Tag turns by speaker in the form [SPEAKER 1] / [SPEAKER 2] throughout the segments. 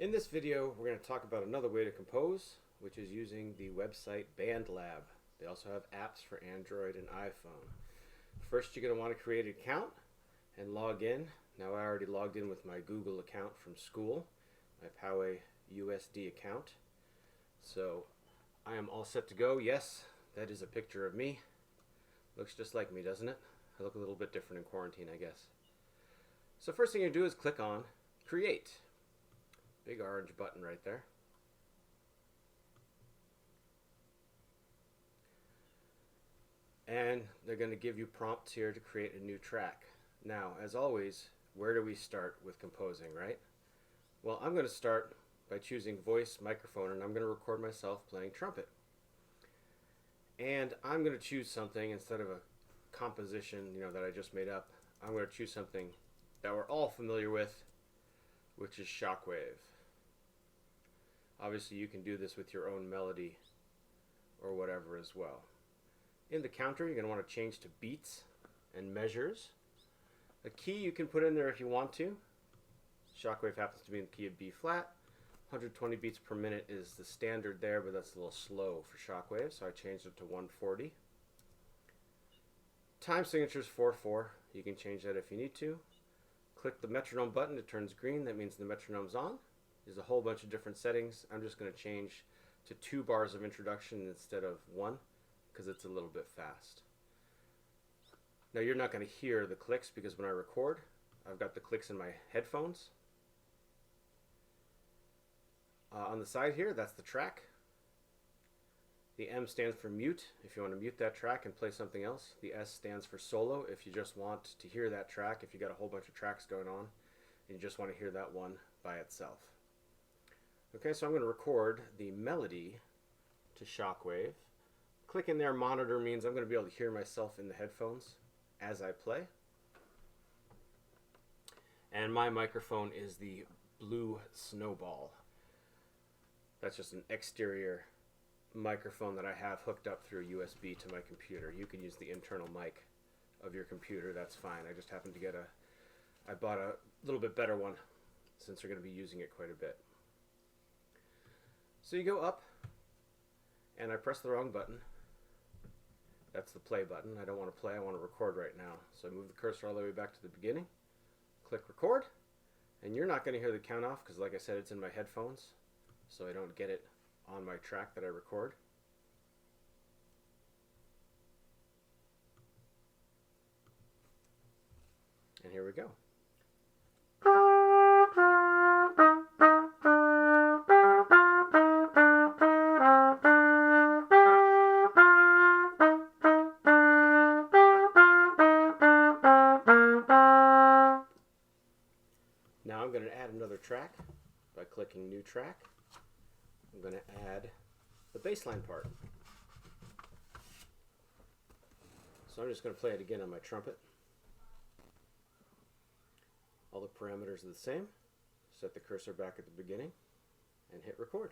[SPEAKER 1] In this video, we're going to talk about another way to compose, which is using the website BandLab. They also have apps for Android and iPhone. First, you're going to want to create an account and log in. Now, I already logged in with my Google account from school, my Poway USD account. So, I am all set to go. Yes, that is a picture of me. Looks just like me, doesn't it? I look a little bit different in quarantine, I guess. So first thing you do is click on Create. Big orange button right there. And they're going to give you prompts here to create a new track. Now, as always, where do we start with composing, right? Well, I'm going to start by choosing voice, microphone, and I'm going to record myself playing trumpet. And I'm going to choose something instead of a composition, that I just made up. I'm going to choose something that we're all familiar with, which is shockwave. Obviously, you can do this with your own melody or whatever as well. In the counter, you're going to want to change to beats and measures. A key you can put in there if you want to. Shockwave happens to be in the key of B flat. 120 beats per minute is the standard there, but that's a little slow for shockwave, so I changed it to 140. Time signature is 4/4. You can change that if you need to. Click the metronome button, it turns green. That means the metronome's on. There's a whole bunch of different settings. I'm just going to change to 2 bars of introduction instead of 1 because it's a little bit fast. Now you're not going to hear the clicks because when I record, I've got the clicks in my headphones. On the side here, that's the track. The M stands for mute if you want to mute that track and play something else. The S stands for solo if you just want to hear that track, if you got a whole bunch of tracks going on and you just want to hear that one by itself. Okay, so I'm going to record the melody to shockwave. Click in there, monitor means I'm going to be able to hear myself in the headphones as I play. And my microphone is the Blue Snowball. That's just an exterior microphone that I have hooked up through USB to my computer. You can use the internal mic of your computer, that's fine. I just happened to get I bought a little bit better one since we're going to be using it quite a bit. So you go up and I press the wrong button. That's the play button. I don't want to play, I want to record right now. So I move the cursor all the way back to the beginning, click record, and you're not going to hear the count off because like I said, it's in my headphones, so I don't get it on my track that I record. And here we go. Now I'm going to add another track by clicking New Track. I'm going to add the bass line part. So I'm just going to play it again on my trumpet. All the parameters are the same. Set the cursor back at the beginning and hit record.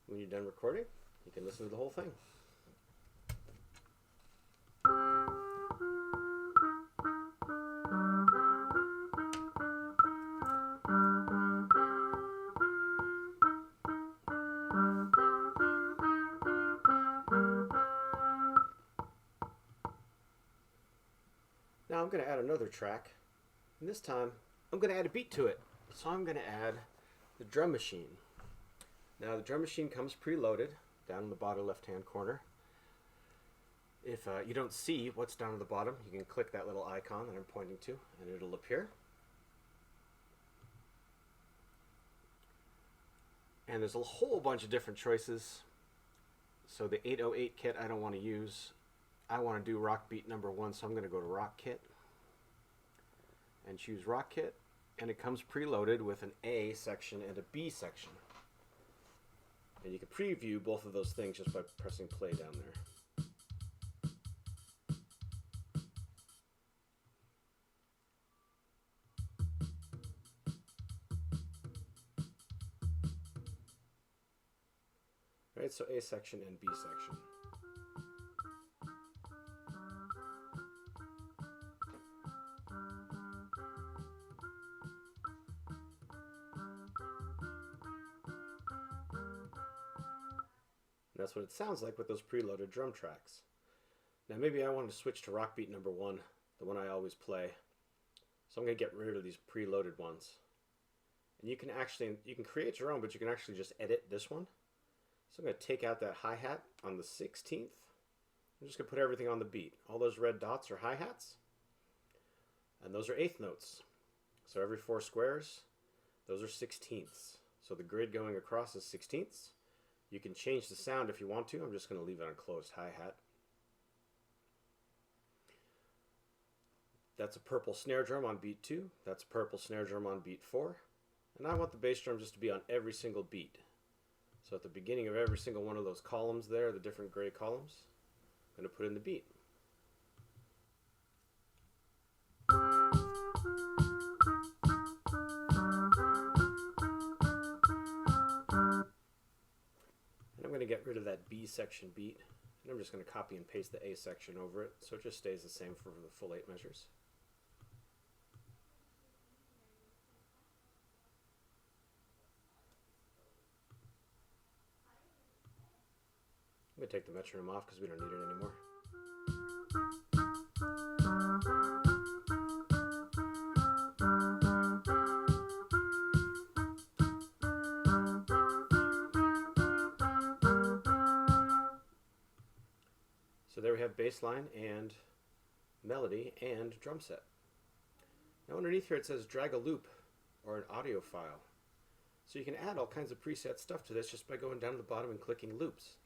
[SPEAKER 1] When you're done recording, you can listen to the whole thing. Now I'm going to add another track, and this time I'm going to add a beat to it. So I'm going to add the drum machine. Now the drum machine comes preloaded down in the bottom left-hand corner. If you don't see what's down at the bottom, you can click that little icon that I'm pointing to and it'll appear. And there's a whole bunch of different choices. So the 808 kit I don't want to use. I want to do rock beat number 1, so I'm going to go to rock kit and choose rock kit, and it comes preloaded with an A section and a B section. And you can preview both of those things just by pressing play down there. right? So A section and B section. And that's what it sounds like with those preloaded drum tracks. Now maybe I wanted to switch to rock beat number 1, the one I always play. So I'm going to get rid of these preloaded ones. And you can create your own, but you can actually just edit this one. So I'm going to take out that hi-hat on the 16th. I'm just going to put everything on the beat. All those red dots are hi-hats, and those are eighth notes. So every 4 squares, those are 16ths. So the grid going across is 16ths. You can change the sound if you want to. I'm just going to leave it on closed hi-hat. That's a purple snare drum on beat 2. That's a purple snare drum on beat 4. And I want the bass drum just to be on every single beat. So at the beginning of every single one of those columns there, the different gray columns, I'm going to put in the beat. And I'm going to get rid of that B section beat. And I'm just going to copy and paste the A section over it so it just stays the same for the full 8 measures. I'm going to take the metronome off because we don't need it anymore. So there we have bass line and melody and drum set. Now underneath here it says drag a loop or an audio file. So you can add all kinds of preset stuff to this just by going down to the bottom and clicking loops.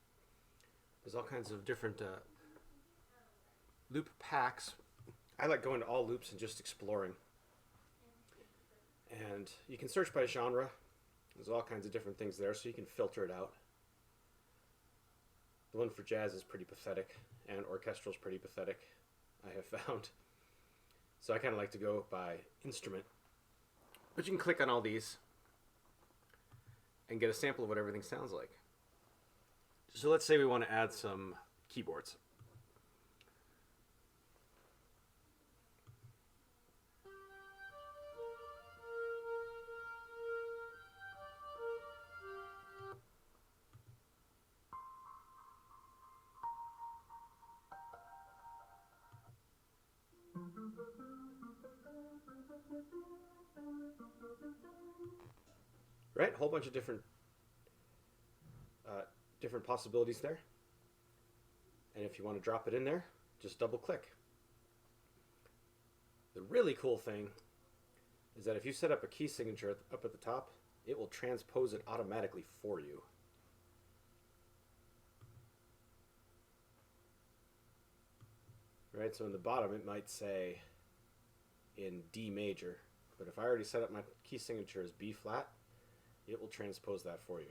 [SPEAKER 1] There's all kinds of different loop packs. I like going to all loops and just exploring. And you can search by genre. There's all kinds of different things there, so you can filter it out. The one for jazz is pretty pathetic, and orchestral is pretty pathetic, I have found. So I kind of like to go by instrument. But you can click on all these and get a sample of what everything sounds like. So let's say we want to add some keyboards. Right, a whole bunch of different possibilities there. And if you want to drop it in there, just double click. The really cool thing is that if you set up a key signature up at the top, it will transpose it automatically for you. Right, so in the bottom it might say in D major, but if I already set up my key signature as B flat, it will transpose that for you.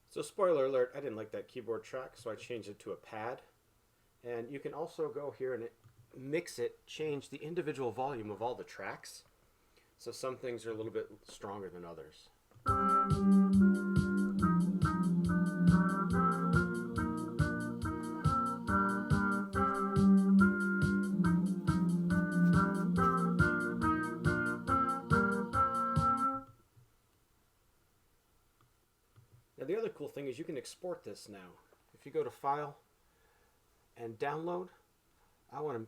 [SPEAKER 1] So spoiler alert, I didn't like that keyboard track, so I changed it to a pad. And you can also go here and mix it, change the individual volume of all the tracks. So some things are a little bit stronger than others. Now the other cool thing is you can export this now. If you go to File and Download, I want to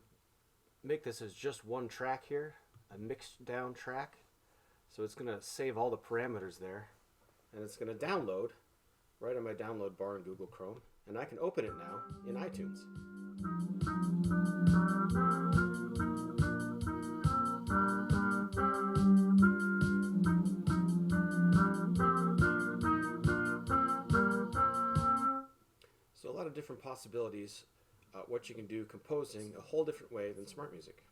[SPEAKER 1] make this as just one track here, a mixed down track. So it's going to save all the parameters there, and it's going to download right on my download bar in Google Chrome, and I can open it now in iTunes. So a lot of different possibilities what you can do composing a whole different way than smart music.